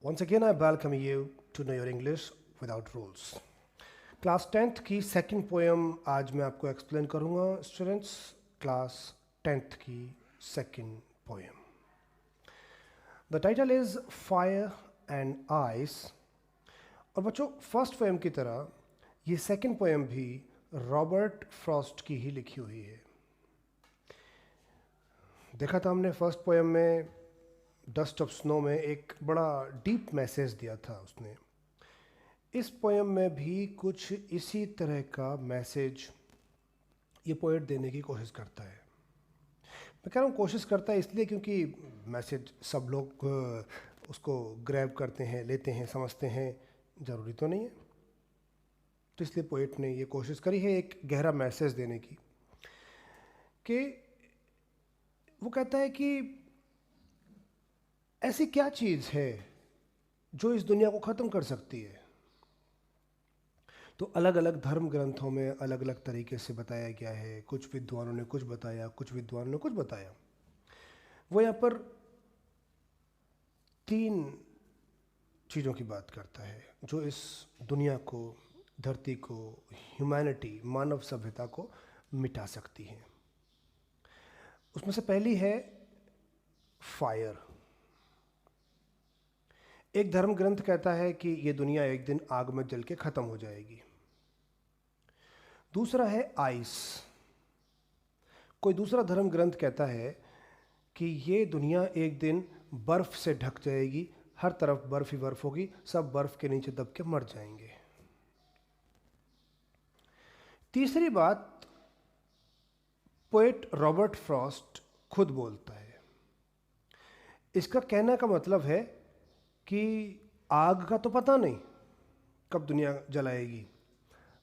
Once again, I welcome you to know your English without rules. Class 10th की second poem आज मैं आपको explain करूंगा students. Class 10th की second poem. The title is fire and ice. और बच्चों, first poem की तरह ये सेकंड पोएम भी रॉबर्ट फ्रॉस्ट की ही लिखी हुई है. देखा था हमने फर्स्ट पोएम में डस्ट ऑफ स्नो में एक बड़ा डीप मैसेज दिया था उसने. इस पोएम में भी कुछ इसी तरह का मैसेज ये पोएट देने की कोशिश करता है. मैं कह रहा हूँ कोशिश करता है इसलिए क्योंकि मैसेज सब लोग उसको ग्रैब करते हैं, लेते हैं, समझते हैं, ज़रूरी तो नहीं है. तो इसलिए पोएट ने ये कोशिश करी है एक गहरा मैसेज देने की. कि वो कहता है कि ऐसी क्या चीज़ है जो इस दुनिया को ख़त्म कर सकती है. तो अलग अलग धर्म ग्रंथों में अलग अलग तरीके से बताया गया है. कुछ विद्वानों ने कुछ बताया, कुछ विद्वानों ने कुछ बताया. वो यहाँ पर तीन चीज़ों की बात करता है जो इस दुनिया को, धरती को, ह्यूमैनिटी, मानव सभ्यता को मिटा सकती हैं. उसमें से पहली है फायर. एक धर्म ग्रंथ कहता है कि ये दुनिया एक दिन आग में जल के ख़त्म हो जाएगी. दूसरा है आइस. कोई दूसरा धर्म ग्रंथ कहता है कि ये दुनिया एक दिन बर्फ़ से ढक जाएगी, हर तरफ बर्फ़ ही बर्फ़ होगी, सब बर्फ़ के नीचे दब के मर जाएंगे. तीसरी बात पोएट रॉबर्ट फ्रॉस्ट खुद बोलता है. इसका कहने का मतलब है कि आग का तो पता नहीं कब दुनिया जलाएगी,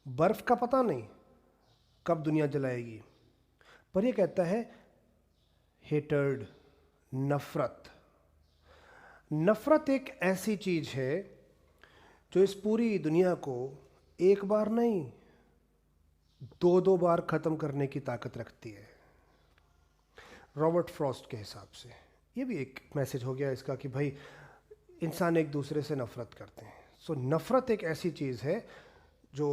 बर्फ़ का पता नहीं कब दुनिया जलाएगी, पर यह कहता है हेटर्ड, नफ़रत. नफ़रत एक ऐसी चीज़ है जो इस पूरी दुनिया को एक बार नहीं, दो दो बार ख़त्म करने की ताकत रखती है रॉबर्ट फ्रॉस्ट के हिसाब से. ये भी एक मैसेज हो गया इसका कि भाई इंसान एक दूसरे से नफ़रत करते हैं. सो नफ़रत एक ऐसी चीज़ है जो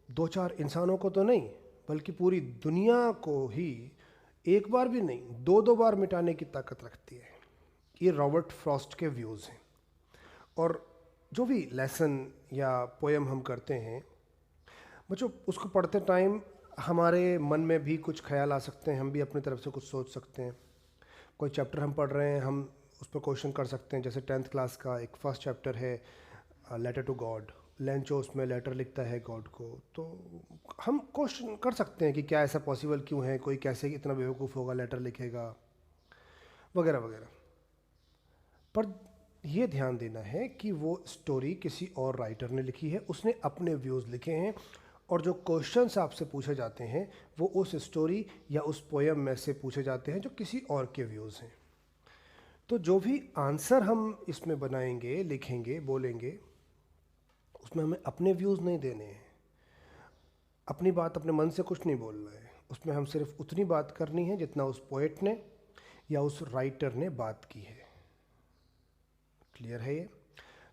दो चार इंसानों को तो नहीं बल्कि पूरी दुनिया को ही एक बार भी नहीं, दो दो बार मिटाने की ताकत रखती है. ये रॉबर्ट फ्रॉस्ट के व्यूज़ हैं. और जो भी लेसन या पोएम हम करते हैं बच्चों, उसको पढ़ते टाइम हमारे मन में भी कुछ ख्याल आ सकते हैं, हम भी अपनी तरफ से कुछ सोच सकते हैं. कोई चैप्टर हम पढ़ रहे हैं, हम उस पर क्वेश्चन कर सकते हैं. जैसे 10th क्लास का एक फर्स्ट चैप्टर है लेटर टू गॉड. लेंचो उसमें लेटर लिखता है गॉड को. तो हम क्वेश्चन कर सकते हैं कि क्या ऐसा पॉसिबल क्यों है, कोई कैसे इतना बेवकूफ़ होगा, लेटर लिखेगा, वगैरह वगैरह. पर यह ध्यान देना है कि वो स्टोरी किसी और राइटर ने लिखी है, उसने अपने व्यूज़ लिखे हैं. और जो क्वेश्चंस आपसे पूछे जाते हैं वो उस स्टोरी या उस पोएम में से पूछे जाते हैं जो किसी और के व्यूज़ हैं. तो जो भी आंसर हम इसमें बनाएंगे, लिखेंगे, बोलेंगे, उसमें हमें अपने व्यूज़ नहीं देने हैं, अपनी बात अपने मन से कुछ नहीं बोलना है. उसमें हम सिर्फ उतनी बात करनी है जितना उस पोएट ने या उस राइटर ने बात की है. क्लियर है ये?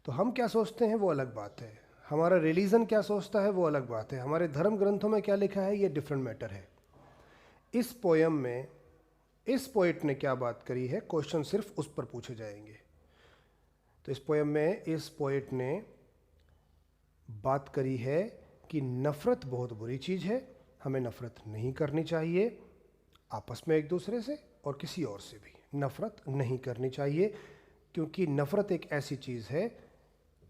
तो हम क्या सोचते हैं वो अलग बात है, हमारा रिलीजन क्या सोचता है वो अलग बात है, हमारे धर्म ग्रंथों में क्या लिखा है ये डिफरेंट मैटर है. इस पोएम में इस पोएट ने क्या बात करी है, क्वेश्चन सिर्फ उस पर पूछे जाएंगे. तो इस पोएम में इस पोएट ने बात करी है कि नफ़रत बहुत बुरी चीज़ है, हमें नफ़रत नहीं करनी चाहिए. आपस में एक दूसरे से और किसी और से भी नफ़रत नहीं करनी चाहिए, क्योंकि नफ़रत एक ऐसी चीज़ है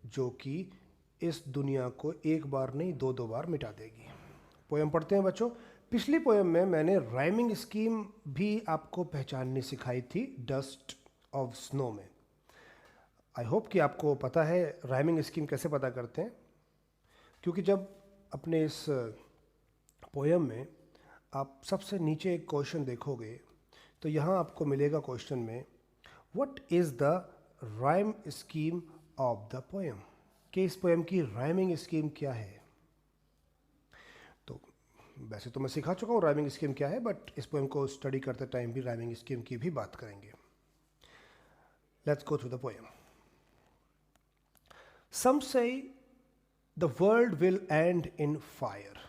जो कि इस दुनिया को एक बार नहीं, दो दो बार मिटा देगी. पोएम पढ़ते हैं बच्चों. पिछली पोएम में मैंने राइमिंग स्कीम भी आपको पहचाननी सिखाई थी डस्ट ऑफ स्नो में. आई होप कि आपको पता है राइमिंग स्कीम कैसे पता करते हैं, क्योंकि जब अपने इस पोएम में आप सबसे नीचे एक क्वेश्चन देखोगे तो यहाँ आपको मिलेगा क्वेश्चन में what is the rhyme scheme of the poem, कि इस पोएम की राइमिंग स्कीम क्या है. तो वैसे तो मैं सिखा चुका हूँ राइमिंग स्कीम क्या है, बट इस पोएम को स्टडी करते टाइम भी राइमिंग स्कीम की भी बात करेंगे. Let's go through the poem. Some say the world will end in fire.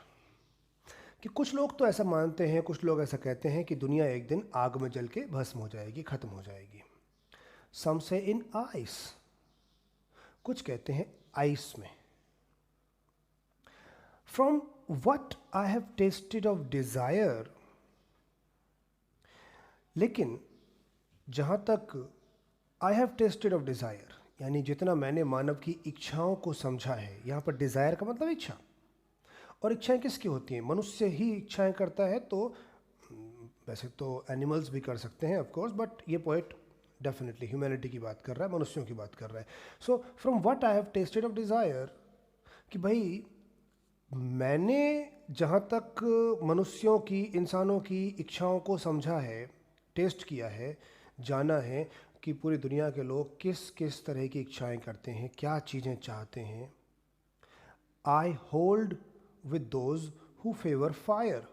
कि कुछ लोग तो ऐसा मानते हैं, कुछ लोग ऐसा कहते हैं कि दुनिया एक दिन आग में जल के भस्म हो जाएगी, खत्म हो जाएगी. Some say in ice. कुछ कहते हैं आइस में. From what I have tasted of desire, लेकिन जहाँ तक I have tasted of desire, यानी जितना मैंने मानव की इच्छाओं को समझा है, यहाँ पर डिज़ायर का मतलब इच्छा. और इच्छाएं किसकी होती हैं? मनुष्य ही इच्छाएं करता है. तो वैसे तो एनिमल्स भी कर सकते हैं ऑफ कोर्स, बट ये पोएट डेफिनेटली ह्यूमैनिटी की बात कर रहा है, मनुष्यों की बात कर रहा है. So from what I have tested of desire, कि भाई मैंने जहाँ तक मनुष्यों की, इंसानों की इच्छाओं को समझा है, टेस्ट किया है, जाना है कि पूरी दुनिया के लोग किस किस तरह की इच्छाएं करते हैं, क्या चीज़ें चाहते हैं. I hold with those who favour fire.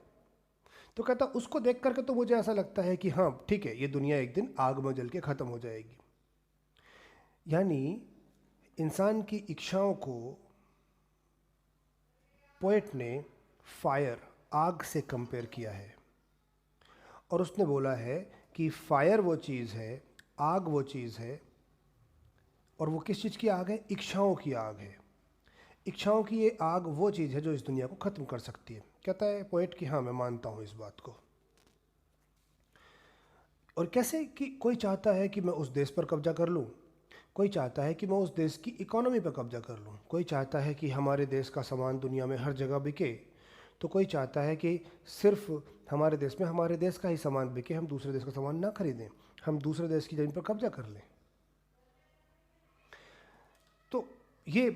तो कहता उसको देख करके तो मुझे ऐसा लगता है कि हाँ ठीक है, ये दुनिया एक दिन आग में जल के ख़त्म हो जाएगी. यानी इंसान की इच्छाओं को पोएट ने फायर, आग से कंपेयर किया है. और उसने बोला है कि फायर वो चीज़ है, आग वो चीज़ है. और वो किस चीज़ की आग है? इच्छाओं की आग है. इच्छाओं की ये आग वो चीज़ है जो इस दुनिया को ख़त्म कर सकती है. कहता है पोएट कि हाँ मैं मानता हूँ इस बात को. और कैसे कि कोई चाहता है कि मैं उस देश पर कब्जा कर लूँ, कोई चाहता है कि मैं उस देश की इकोनॉमी पर कब्जा कर लूँ, कोई चाहता है कि हमारे देश का सामान दुनिया में हर जगह बिके, तो कोई चाहता है कि सिर्फ हमारे देश में हमारे देश का ही सामान बिके, हम दूसरे देश का सामान ना खरीदें, हम दूसरे देश की ज़मीन पर कब्जा कर लें. तो ये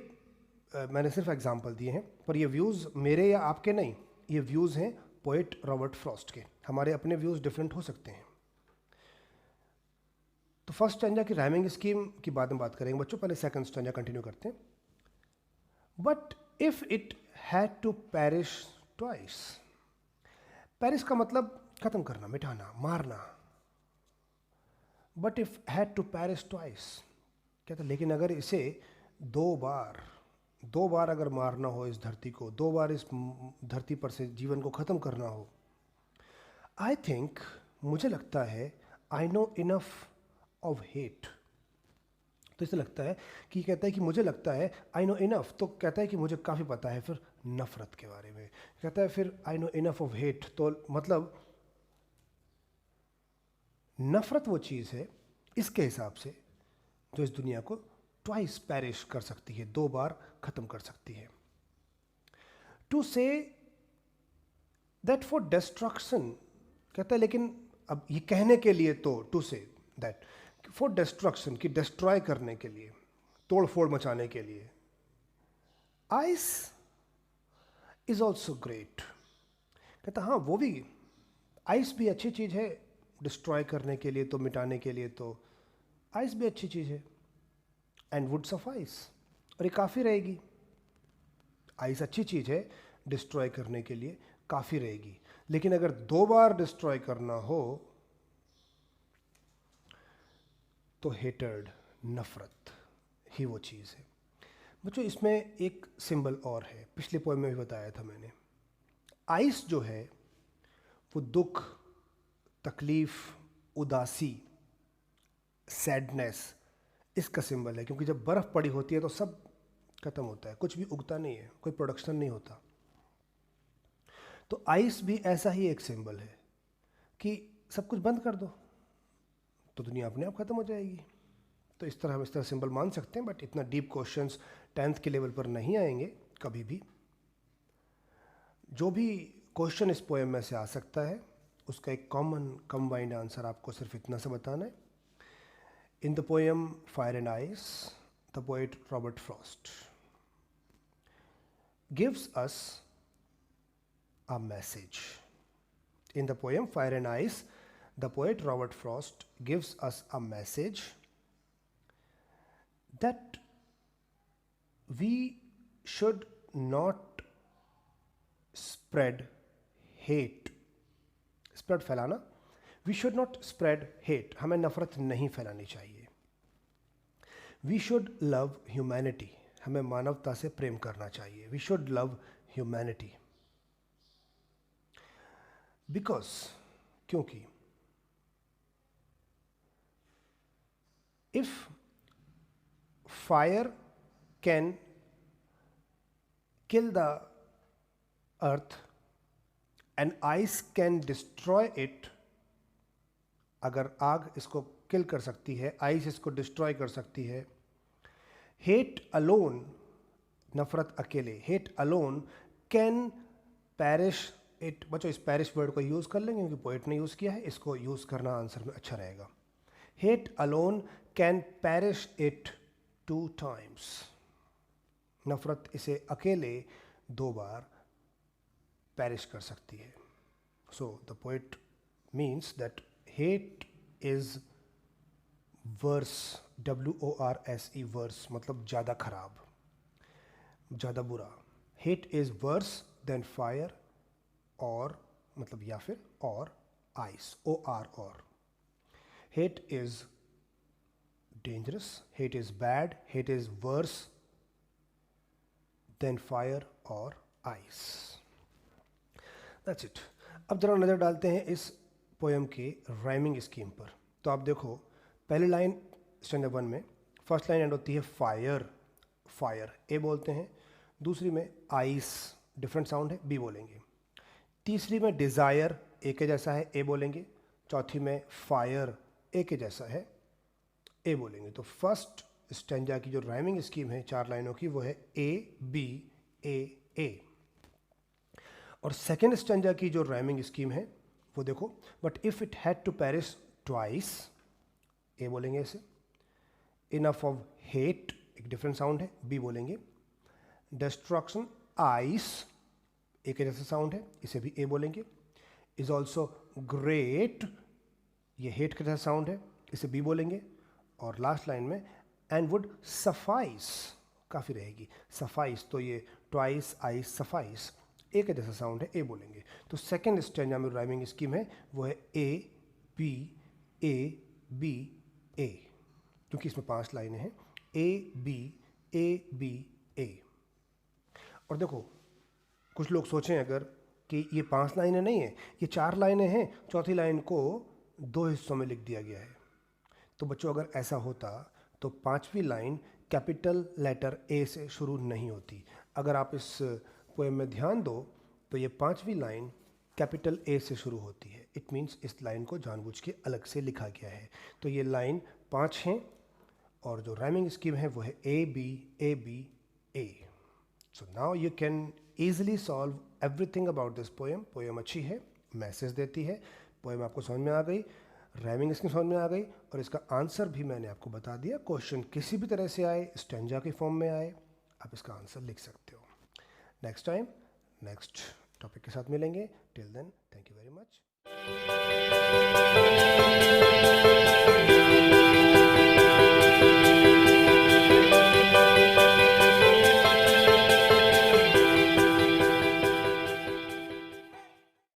मैंने सिर्फ एग्जांपल दिए हैं, पर ये व्यूज़ मेरे या आपके नहीं, ये व्यूज़ हैं पोएट रॉबर्ट फ्रॉस्ट के. हमारे अपने व्यूज़ डिफरेंट हो सकते हैं. तो फर्स्ट स्टैंजा की राइमिंग स्कीम की बाद में बात करेंगे बच्चों, पहले सेकंड स्टैंजा कंटिन्यू करते हैं. But if it had to perish twice. Perish का मतलब ख़त्म करना, मिटाना, मारना. But if had to perish twice, कहता लेकिन अगर इसे दो बार अगर मारना हो, इस धरती को दो बार, इस धरती पर से जीवन को ख़त्म करना हो, आई थिंक, मुझे लगता है, I know enough of hate. तो इसे लगता है कि कहता है कि मुझे लगता है आई नो इनफ, तो कहता है कि मुझे काफ़ी पता है फिर नफ़रत के बारे में. कहता है फिर I know enough of hate, तो मतलब नफ़रत वो चीज़ है इसके हिसाब से जो इस दुनिया को ट्वाइस पैरिश कर सकती है, दो बार ख़त्म कर सकती है. To say that for destruction, कहता है लेकिन अब ये कहने के लिए, तो to say that for destruction, कि डिस्ट्रॉय करने के लिए, तोड़ फोड़ मचाने के लिए, आइस इज ऑल्सो ग्रेट. कहता हाँ वो भी, आइस भी अच्छी चीज़ है डिस्ट्रॉय करने के लिए, तो मिटाने के लिए, तो आइस भी अच्छी चीज़ है. एंड वुड सफाइस, और ये काफ़ी रहेगी. आइस अच्छी चीज़ है डिस्ट्रॉय करने के लिए, काफ़ी रहेगी. लेकिन अगर दो बार डिस्ट्रॉय करना हो तो हेटर्ड, नफ़रत ही वो चीज़ है. बच्चों इसमें एक सिंबल और है, पिछले पोएम में भी बताया था मैंने. आइस जो है वो दुख, तकलीफ़, उदासी, सैडनेस, इसका सिंबल है. क्योंकि जब बर्फ़ पड़ी होती है तो सब ख़त्म होता है, कुछ भी उगता नहीं है, कोई प्रोडक्शन नहीं होता. तो आइस भी ऐसा ही एक सिंबल है कि सब कुछ बंद कर दो तो दुनिया अपने आप ख़त्म हो जाएगी. तो इस तरह हम इस तरह सिंबल मान सकते हैं, बट इतना डीप क्वेश्चंस 10th के लेवल पर नहीं आएंगे कभी भी. जो भी क्वेश्चन इस पोएम में से आ सकता है उसका एक कॉमन कंबाइंड आंसर आपको सिर्फ इतना से बताना है. In the poem fire and ice, the poet Robert Frost gives us a message. In the poem Fire and Ice, the poet Robert Frost gives us a message that we should not spread hate. Spread फैलाना. We should not spread hate. हमें नफ़रत नहीं फैलानी चाहिए. We should love humanity. हमें मानवता से प्रेम करना चाहिए. We should love humanity. Because, क्योंकि if fire can kill the earth and ice can destroy it, अगर आग इसको किल कर सकती है, आइस इसको डिस्ट्रॉय कर सकती है, हेट अलोन, नफरत अकेले, hate alone can parish it. बच्चों इस पैरिश वर्ड को यूज़ कर लेंगे क्योंकि पोएट ने यूज़ किया है, इसको यूज़ करना आंसर में अच्छा रहेगा. Hate alone can parish it 2 times. नफरत इसे अकेले 2 बार पैरिश कर सकती है. So the poet means that hate is worse, WORSE, worse मतलब ज़्यादा खराब, ज़्यादा बुरा. Hate is worse than fire, और मतलब या फिर और आइस, और. Hate is dangerous, hate is bad, hate is worse than fire or ice. That's it. अब जरा नज़र डालते हैं इस पोएम के राइमिंग स्कीम पर. तो आप देखो, पहली लाइन स्टैंडर्ड 1 में फर्स्ट लाइन एंड होती है फायर, फायर ए बोलते हैं. दूसरी में आइस, डिफरेंट साउंड है, बी बोलेंगे. तीसरी में डिज़ायर ए के जैसा है, ए बोलेंगे. चौथी में फायर ए के जैसा है, ए बोलेंगे. तो फर्स्ट स्टैंजा की जो राइमिंग स्कीम है 4 लाइनों की, वो है ए बी ए ए. और सेकेंड स्टैंजा की जो राइमिंग स्कीम है वो देखो, but if it had to perish twice, A बोलेंगे इसे. इनफ ऑफ हेट, एक डिफरेंट साउंड है, बी बोलेंगे. डिस्ट्रक्शन आइस, ए के जैसा साउंड है, इसे भी ए बोलेंगे. इज ऑल्सो ग्रेट, ये हेट के जैसा साउंड है, इसे बी बोलेंगे. और लास्ट लाइन में एंड वुड सफाइस, काफ़ी रहेगी, सफाइस, तो ये ट्वाइस आइस सफाइस, ए के जैसा साउंड है, ए बोलेंगे. तो सेकेंड स्टैंजा में राइमिंग स्कीम है वो है ए बी ए, क्योंकि इसमें 5 लाइनें हैं, ए बी ए. और देखो, कुछ लोग सोचें अगर कि ये 5 लाइनें नहीं हैं, ये 4 लाइनें हैं, चौथी लाइन को 2 हिस्सों में लिख दिया गया है. तो बच्चों अगर ऐसा होता तो 5वीं लाइन कैपिटल लेटर ए से शुरू नहीं होती. अगर आप इस पोएम में ध्यान दो तो ये 5वीं लाइन कैपिटल ए से शुरू होती है. इट मीन्स इस लाइन को जानबूझ के अलग से लिखा गया है. तो ये लाइन 5 हैं और जो राइमिंग स्कीम है वो है A B A. So now you can easily solve everything about this poem. Poem अच्छी है, मैसेज देती है, पोएम आपको समझ में आ गई, राइमिंग इसकी समझ में आ गई, और इसका आंसर भी मैंने आपको बता दिया. क्वेश्चन किसी भी तरह से आए, स्टैंजा के फॉर्म में आए, आप इसका आंसर लिख सकते हो. नेक्स्ट टाइम नेक्स्ट टॉपिक के साथ मिलेंगे. Till then, thank you very much.